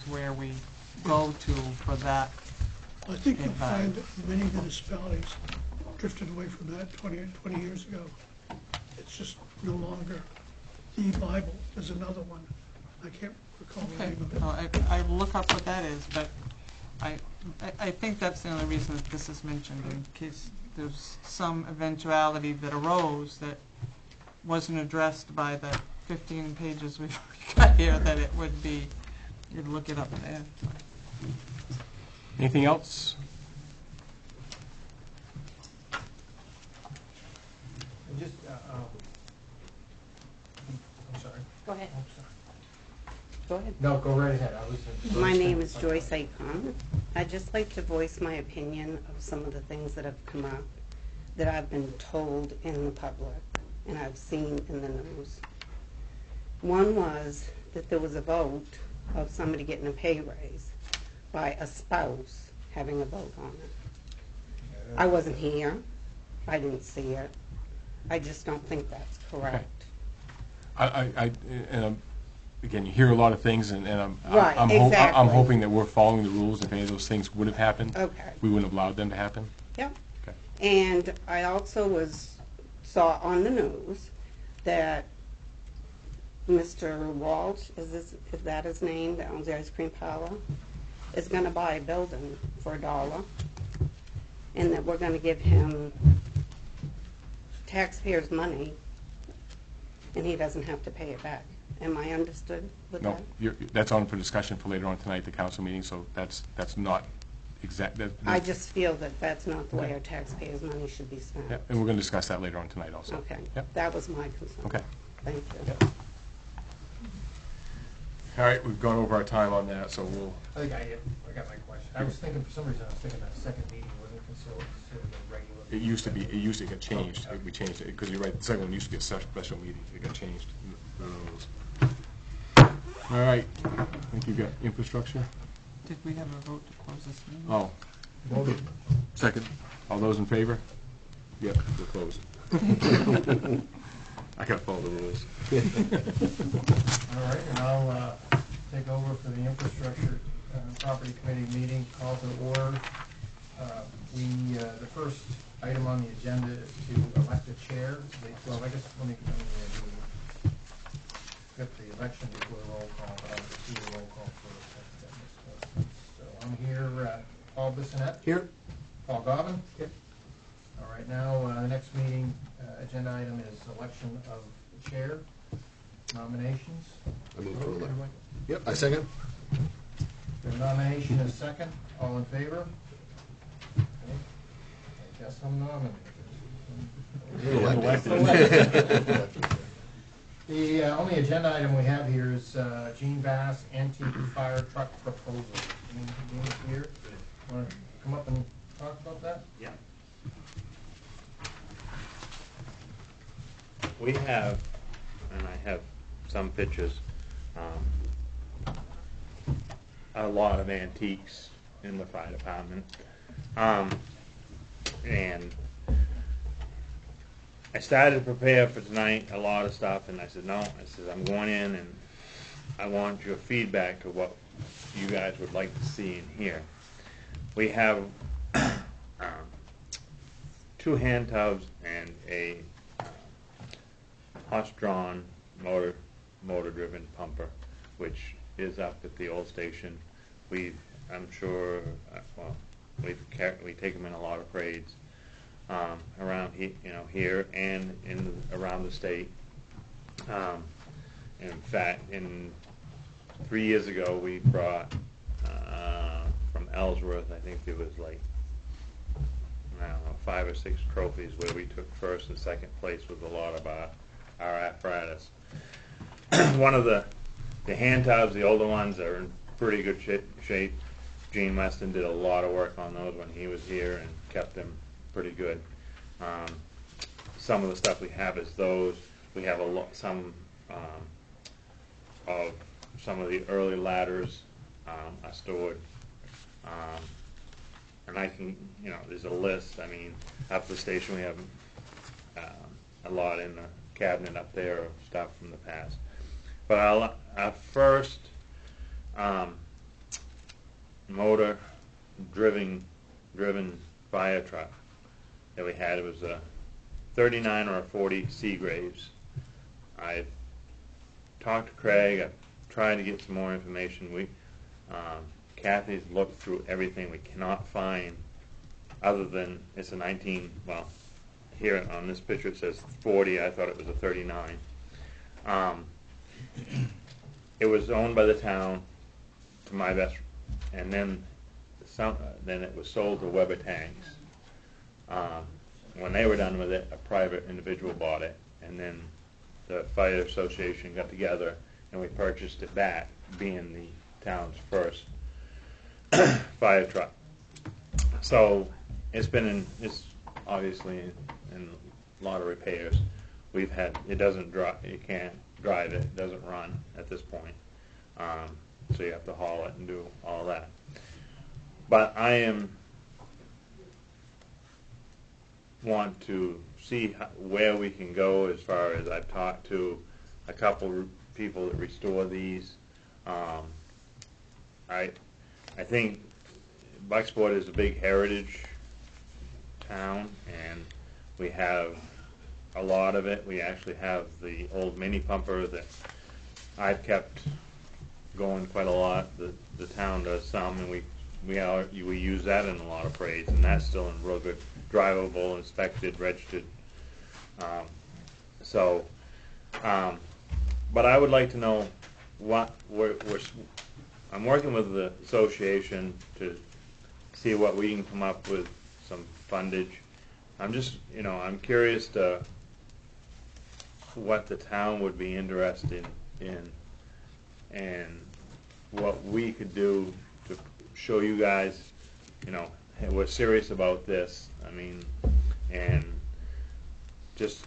where we go to for that. I think you'll advice. find that many municipalities drifted away from that 20 years ago. It's just no longer the Bible. There's another one. I can't recall the Okay, name of it. well, I look up what that is, but I think that's the only reason that this is mentioned, in case there's some eventuality that arose that wasn't addressed by the 15 pages we've got here, that it would be, you'd look it up there. Anything else? Just, I'm sorry. Go ahead. I'm sorry. Go ahead. No, go right ahead. My name is Joyce Aikon. I'd just like to voice my opinion of some of the things that have come up that I've been told in the public and I've seen in the news. One was that there was a vote of somebody getting a pay raise by a spouse having a vote on it. I wasn't here. I didn't see it. I just don't think that's correct. Again, you hear a lot of things, and I'm Exactly. hoping that we're following the rules. If any of those things would have happened, Okay. we wouldn't have allowed them to happen. Yep. Okay. And I also saw on the news that Mr. Walsh, is that his name, that owns the ice cream parlor, is going to buy a building for $1, and that we're going to give him taxpayers' money, and he doesn't have to pay it back. Am I understood with No, that? that's on for discussion for later on tonight, the council meeting. So that's not exact. I just feel that that's not the way our taxpayers' money should be spent. Yeah, and we're going to discuss that later on tonight also. Okay. Yep. That was my concern. Okay. Thank you. Yep. All right, we've gone over our time on that, so we'll. I think I got my question. I was thinking, for some reason, I was thinking that second meeting wasn't considered a regular. It used to be. It used to get changed. We changed it because you're right. The second one used to be a special meeting. It got changed. All right. I think you've got infrastructure. Did we have a vote to close this meeting? Oh, second. All those in favor? Yep, we're closed. I gotta follow the rules. All right, and I'll take over for the infrastructure property committee meeting, call to order. The first item on the agenda is to elect a chair. Well, I guess let me get the election before the roll call, but I'll just do the roll call first. So I'm here, Paul Bissonnette. Here. Paul Gobbin. Here. All right, now the next meeting agenda item is election of the chair. Nominations. I move for election. Yep, I second. The nomination is second. All in favor? Okay. I guess I'm nominated. The only agenda item we have here is Gene Bass antique fire truck proposal. Gene's here. Want to come up and talk about that? Yeah. We have, and I have some pictures, a lot of antiques in the fire department. And I started to prepare for tonight a lot of stuff, and I said, no, I'm going in and I want your feedback of what you guys would like to see in here. We have 2 hand tubs and a horse-drawn motor-driven pumper, which is up at the old station. I'm sure, we take them in a lot of parades around here and around the state. In fact, 3 years ago, we brought from Ellsworth, I think it was like, I don't know, 5 or 6 trophies where we took first and second place with a lot of our apparatus. One of the hand tubs, the older ones, are in pretty good shape. Gene Weston did a lot of work on those when he was here and kept them pretty good. Some of the stuff we have is those. We have some of the early ladders are stored. And I can, there's a list. I mean, up the station we have a lot in the cabinet up there of stuff from the past. But our first motor driven fire truck that we had. It was a 39 or a 40 Seagraves. I've talked to Craig. I've tried to get some more information. Kathy's looked through everything. We cannot find, other than it's a 19, well, here on this picture it says 40. I thought it was a 39. It was owned by the town, to my best, and then it was sold to Weber Tanks. When they were done with it, a private individual bought it, and then the fire association got together and we purchased it back, being the town's first fire truck. So it's obviously in a lot of repairs. It doesn't drive, you can't drive it, it doesn't run at this point. So you have to haul it and do all that. But want to see where we can go as far as I've talked to a couple people that restore these. I think Bucksport is a big heritage town, and we have a lot of it. We actually have the old mini pumper that I've kept going quite a lot. The town does some, and we use that in a lot of parades, and that's still in real good, drivable, inspected, registered. But I would like to know what I'm working with the association to see what we can come up with, some fundage. I'm curious to what the town would be interested in and what we could do to show you guys, hey, we're serious about this. And just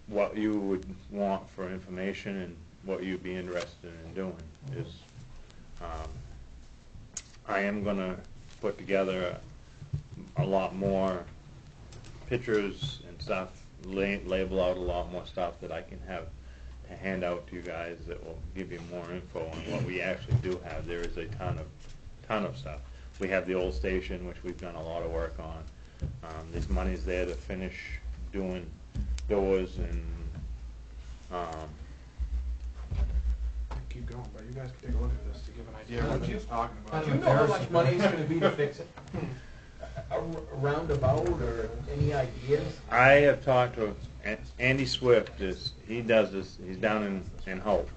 what you would want for information and what you'd be interested in doing is, I am going to put together a lot more pictures and stuff, label out a lot more stuff that I can have to hand out to you guys that will give you more info on what we actually do have. There is a ton of stuff. We have the old station, which we've done a lot of work on. There's money's there to finish doing doors and Keep going, but you guys can take a look at this to give an idea of what he's talking about. Do you know how much money it's gonna be to fix it? A roundabout or any ideas? I have talked to Andy Swift. He does this. He's down in Hope.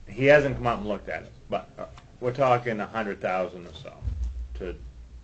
He hasn't come out and looked at it, but we're talking 100,000 or so.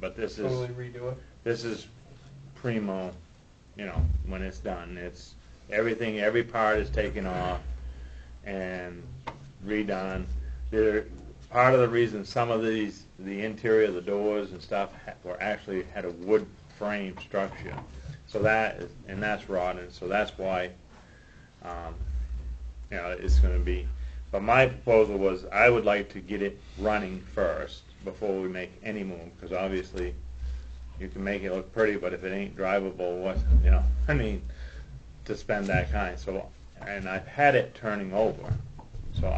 But this is Totally redo it? This is primo. When it's done, it's everything. Every part is taken off and redone. Part of the reason some of the interior of the doors and stuff had a wood frame structure, so that's rotten. So that's why it's going to be. But my proposal was I would like to get it running first before we make any move, because obviously you can make it look pretty, but if it ain't drivable, to spend that kind. So, and I've had it turning over, so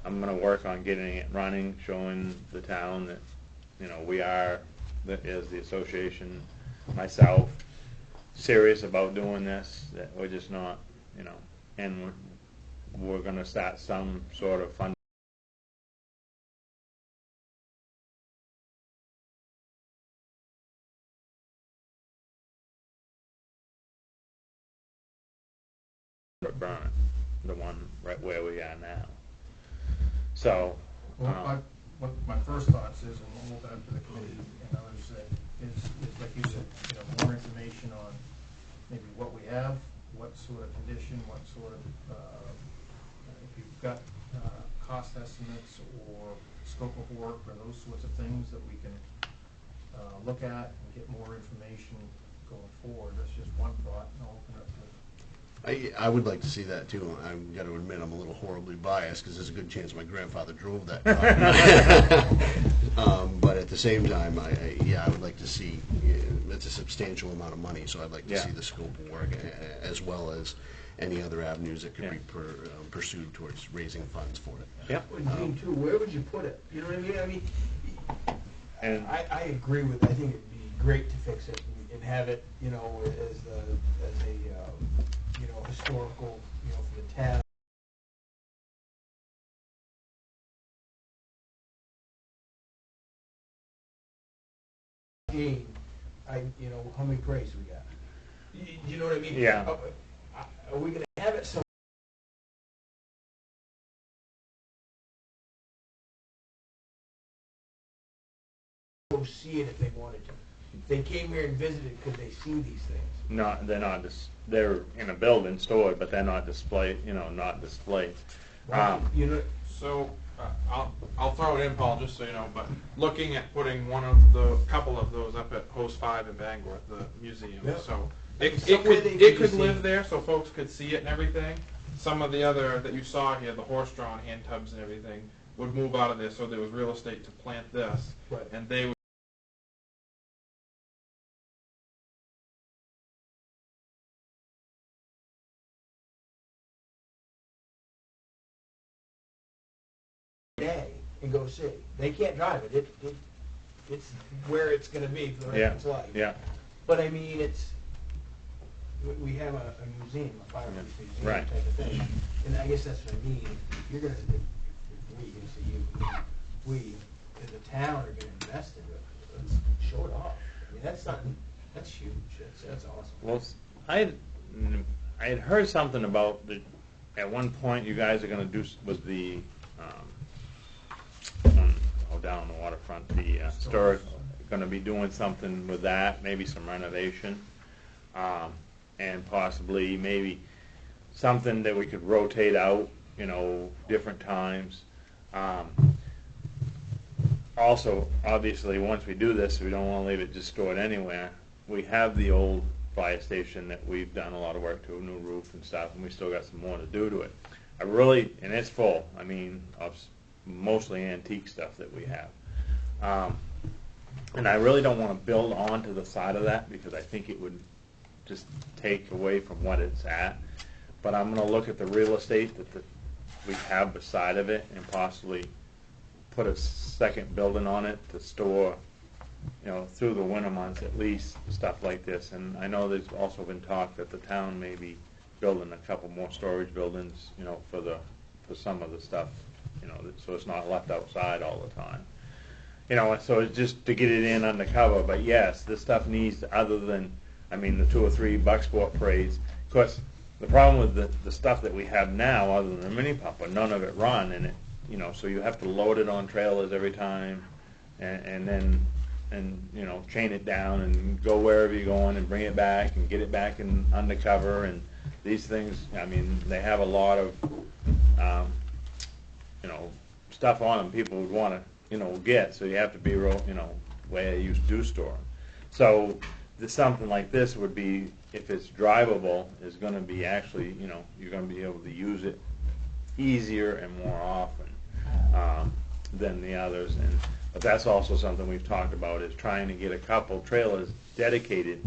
I'm gonna work on getting it running, showing the town that we are, as the association, myself, serious about doing this. That we're just not, and we're gonna start some sort of fund burn it, the one right where we are now. So, Well, my first thoughts is, and we'll open up to the committee and others, is like you said, more information on maybe what we have, what sort of condition, what sort of, if you've got cost estimates or scope of work or those sorts of things that we can look at and get more information going forward. That's just one thought, and I'll open up to I would like to see that too. I've got to admit I'm a little horribly biased because there's a good chance my grandfather drove that car. But at the same time, I would like to see, it's a substantial amount of money, so I'd like to see the scope of work as well as, any other avenues that could be pursued towards raising funds for it. Yep. Well, Gene, too, where would you put it? You know what I mean? I mean, And I agree with, I think it'd be great to fix it and have it, you know, as a, you know, historical, you know, for the town. Gene, you know, how many parades we got? You know what I mean? Yeah. Are we gonna have it so? Go see it if they wanted to. If they came here and visited, could they see these things? they're not they're in a building stored, but they're not displayed, you know, not displayed. You know, So, I'll throw it in, Paul, just so you know, but looking at putting couple of those up at Host 5 in Bangor, the museum, Yeah. so it Somewhere could, they it could could see. live there, so folks could see it and everything. Some of the other that you saw here, the horse-drawn hand tubs and everything, would move out of there, so there was real estate to plant this, Right. and they would day and go see. They can't drive it. It's where it's going to be for the rest of its life. Yeah, But I mean, we have a museum, a fireworks museum Right. type of thing, and I guess that's what I mean. If you're going to, we as a town are going to invest in it. Let's show it off. I mean, that's huge. That's awesome. well, I had heard something about at one point you guys are gonna do, with the, down on the waterfront, the historic, gonna be doing something with that, maybe some renovation, and possibly maybe something that we could rotate out, you know, different times. Also, obviously, once we do this, we don't want to leave it just stored anywhere. We have the old fire station that we've done a lot of work to, a new roof and stuff, and we still got some more to do to it. And it's full, I mean, of mostly antique stuff that we have. And I really don't want to build onto the side of that because I think it would just take away from what it's at. But I'm going to look at the real estate that we have beside of it and possibly put a second building on it to store, you know, through the winter months at least, stuff like this. And I know there's also been talk that the town may be building a couple more storage buildings, you know, for some of the stuff, you know, so it's not left outside all the time. You know, so it's just to get it in undercover. But yes, this stuff needs, other than, I mean, the 2 or 3 Bucksport parades. Of course, the problem with the stuff that we have now, other than the mini pumper, none of it run, and it, you know, so you have to load it on trailers every time, and then you know, chain it down and go wherever you're going and bring it back and get it back in undercover. And these things, I mean, they have a lot of you know, stuff on them people would want to, you know, get. So you have to be real, you know, where you do store them. So something like this would be, if it's drivable, is going to be actually, you know, you're going to be able to use it easier and more often than the others. But that's also something we've talked about, is trying to get a couple trailers dedicated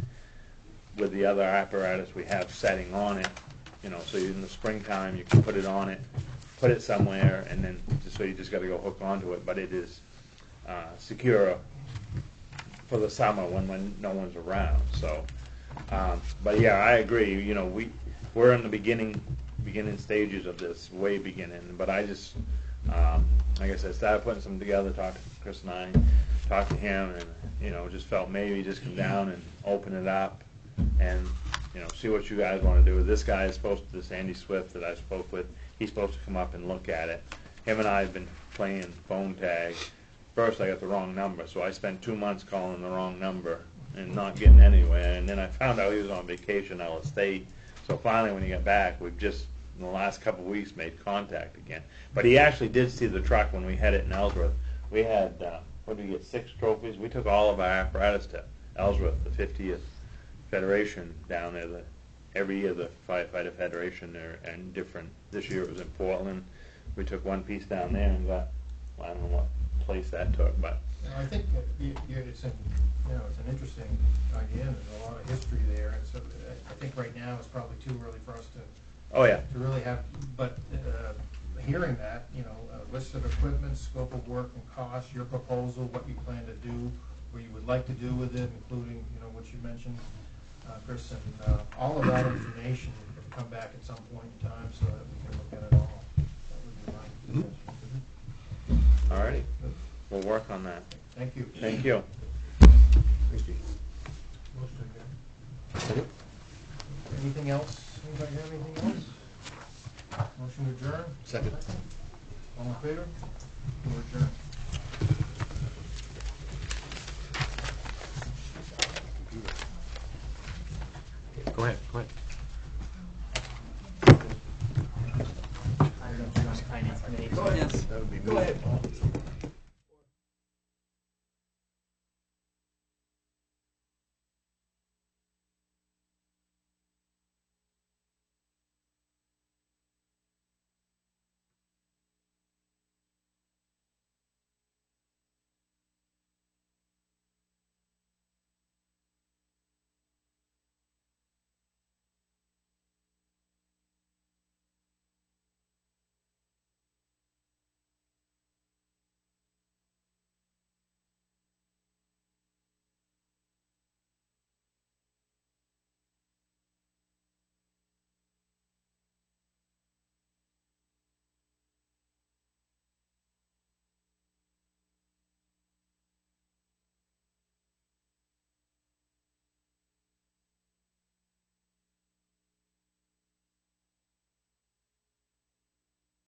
with the other apparatus we have setting on it. You know, so in the springtime you can put it on it, put it somewhere, and then so you just got to go hook onto it. But it is secure for the summer when no one's around. So, but yeah, I agree. You know, we're in the beginning stages of this, way beginning. But I just, like I said, started putting some together, talked to Chris and I, talked to him, and you know, just felt maybe just come down and open it up, and you know, see what you guys want to do. This guy is supposed to, this Andy Swift that I spoke with, he's supposed to come up and look at it. Him and I have been playing phone tag. First I got the wrong number, so I spent 2 months calling the wrong number and not getting anywhere. And then I found out he was on vacation out of state. So finally when he got back, we've just, in the last couple of weeks, made contact again. But he actually did see the truck when we had it in Ellsworth. We had, what did we get, 6 trophies? We took all of our apparatus to Ellsworth, the 50th Federation down there. Every year the Firefighter Federation there, and different. This year it was in Portland. We took one piece down there and got, I don't know what place that took, but I think it's an interesting idea, and there's a lot of history there. And so I think right now it's probably too early for us to Oh, yeah. To really have, but hearing that, you know, list of equipment, scope of work and cost, your proposal, what you plan to do, what you would like to do with it, including, you know, what you mentioned, Chris, and all of that information come back at some point in time so that we can look at it all. That would be my suggestion. All righty. We'll work on that. Thank you. Thank you. Thanks, Steve. Anything else? Anybody have anything else? Motion to adjourn? Second. All in favor? We're adjourned. Go ahead, go ahead. Yes. That would be me. Go ahead, Paul.